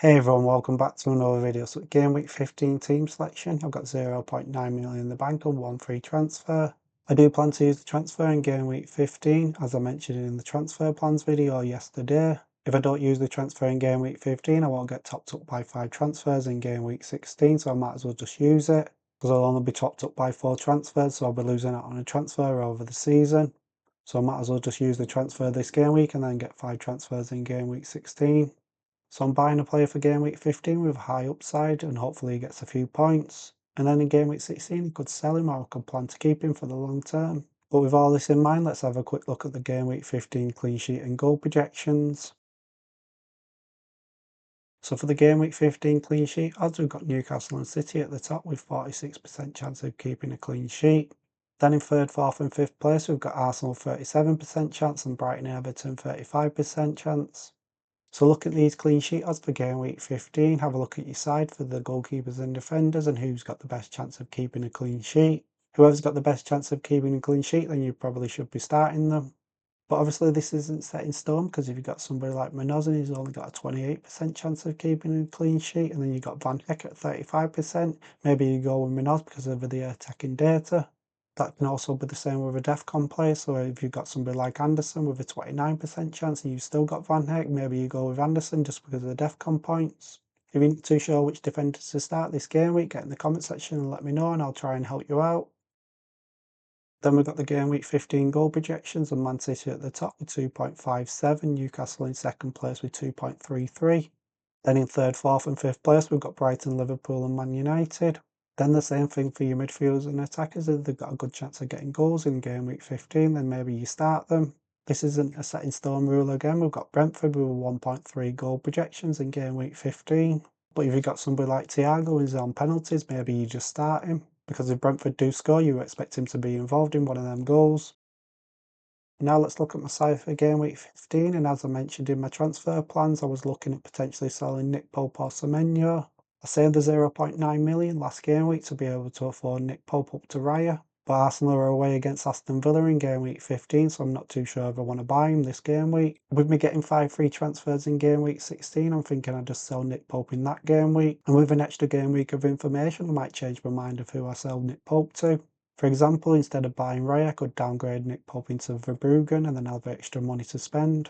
Hey everyone, welcome back to another video. So game week 15 team selection. I've got 0.9 million in the bank and one free transfer. I do plan to use the transfer in game week 15, as I mentioned in the transfer plans video yesterday. If I don't use the transfer in game week 15, I won't get topped up by 5 transfers in game week 16, so I might as well just use it, because I'll only be topped up by 4 transfers, so I'll be losing out on a transfer over the season. So I might as well just use the transfer this game week and then get 5 transfers in game week 16. So I'm buying a player for game week 15 with a high upside and hopefully he gets a few points. And then in game week 16 I could sell him or I could plan to keep him for the long term. But with all this in mind, let's have a quick look at the game week 15 clean sheet and goal projections. So for the game week 15 clean sheet odds, we've got Newcastle and City at the top with 46% chance of keeping a clean sheet. Then in third, fourth and fifth place, we've got Arsenal 37% chance and Brighton and Everton 35% chance. So look at these clean sheet odds for game week 15, have a look at your side for the goalkeepers and defenders and who's got the best chance of keeping a clean sheet. Whoever's got the best chance of keeping a clean sheet, then you probably should be starting them. But obviously this isn't set in stone, because if you've got somebody like Manoz, he's only got a 28% chance of keeping a clean sheet, and then you've got Van Hecke at 35%, maybe you go with Manoz because of the attacking data. That can also be the same with a DEFCON player, so if you've got somebody like Anderson with a 29% chance and you've still got Van Hecke, maybe you go with Anderson just because of the DEFCON points. If you're not too sure which defenders to start this game week, get in the comment section and let me know and I'll try and help you out. Then we've got the game week 15 goal projections and Man City at the top with 2.57, Newcastle in second place with 2.33. Then in third, fourth and fifth place we've got Brighton, Liverpool and Man United. Then the same thing for your midfielders and attackers. If they've got a good chance of getting goals in game week 15, then maybe you start them. This isn't a set in stone rule again. We've got Brentford with 1.3 goal projections in game week 15. But if you've got somebody like Thiago who's on penalties, maybe you just start him, because if Brentford do score, you expect him to be involved in one of them goals. Now let's look at my side for game week 15, and as I mentioned in my transfer plans, I was looking at potentially selling Nick Pope or Semenyo. I saved the 0.9 million last game week to be able to afford Nick Pope up to Raya, but Arsenal are away against Aston Villa in game week 15, so I'm not too sure if I want to buy him this game week. With me getting 5 free transfers in game week 16, I'm thinking I'd just sell Nick Pope in that game week, and with an extra game week of information, I might change my mind of who I sell Nick Pope to. For example, instead of buying Raya, I could downgrade Nick Pope into Verbruggen and then have extra money to spend.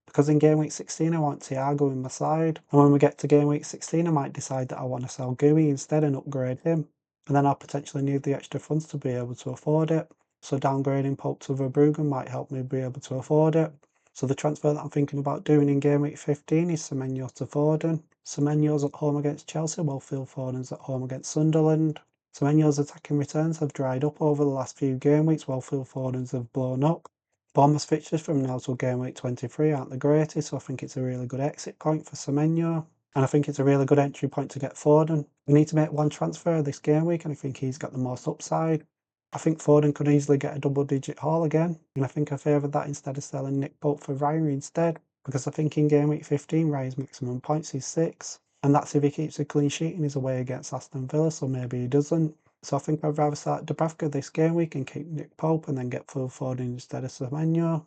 Because in game week 16 I want Thiago in my side, and when we get to game week 16 I might decide that I want to sell Gui instead and upgrade him, and then I'll potentially need the extra funds to be able to afford it. So downgrading Pope to Verbruggen might help me be able to afford it. So the transfer that I'm thinking about doing in game week 15 is Semenyo to Foden. Semenyo's at home against Chelsea, while Phil Foden's at home against Sunderland. Semenyo's attacking returns have dried up over the last few game weeks, while Phil Foden's have blown up. Bournemouth's fixtures from now till game week 23 aren't the greatest, so I think it's a really good exit point for Semenyo. And I think it's a really good entry point to get Foden. We need to make one transfer this game week, and I think he's got the most upside. I think Foden could easily get a double-digit haul again, and I think I favour that instead of selling Nick Pope for Raya instead, because I think in game week 15 Raya's maximum points is 6, and that's if he keeps a clean sheet and he's away against Aston Villa, so maybe he doesn't. So I think I'd rather start Dubravka this game week and keep Nick Pope and then get Phil Foden instead of Semenyo.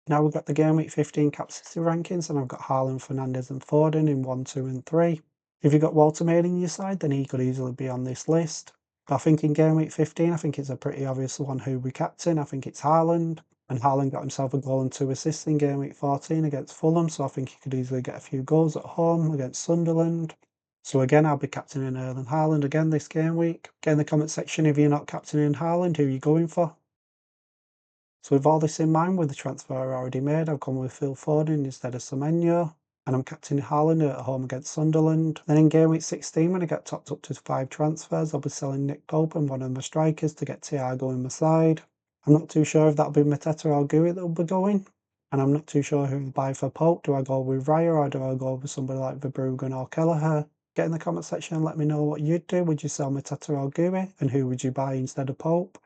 Now we've got the game week 15 Captaincy rankings, and I've got Haaland, Fernandes and Foden in 1, 2 and 3. If you've got Walter Maid in your side, then he could easily be on this list. But I think in game week 15, I think it's a pretty obvious one who we captain. I think it's Haaland. And Haaland got himself a goal and 2 assists in game week 14 against Fulham, so I think he could easily get a few goals at home against Sunderland. So again, I'll be captaining Erling Haaland again this game week. Get in the comment section if you're not captaining Haaland, who are you going for? So with all this in mind, with the transfer I already made, I've gone with Phil Foden instead of Semenyo, and I'm captaining Haaland at home against Sunderland. Then in game week 16, when I get topped up to 5 transfers, I'll be selling Nick Pope and one of my strikers to get Thiago in my side. I'm not too sure if that'll be Mateta or Gui that'll be going, and I'm not too sure who to buy for Pope. Do I go with Raya or do I go with somebody like Verbruggen or Kelleher? Get in the comment section and let me know what you'd do. Would you sell Mateta or Gui, and who would you buy instead of Pope?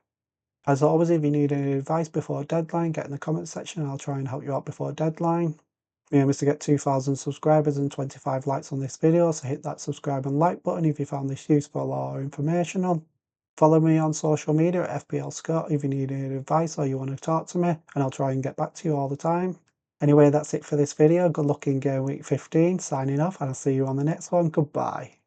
As always, if you need any advice before deadline, get in the comment section and I'll try and help you out before deadline. My aim is to get 2,000 subscribers and 25 likes on this video, so hit that subscribe and like button if you found this useful or informational. Follow me on social media at FPL Scott if you need any advice or you want to talk to me, and I'll try and get back to you all the time. Anyway, that's it for this video. Good luck in Game Week 15. Signing off, and I'll see you on the next one. Goodbye.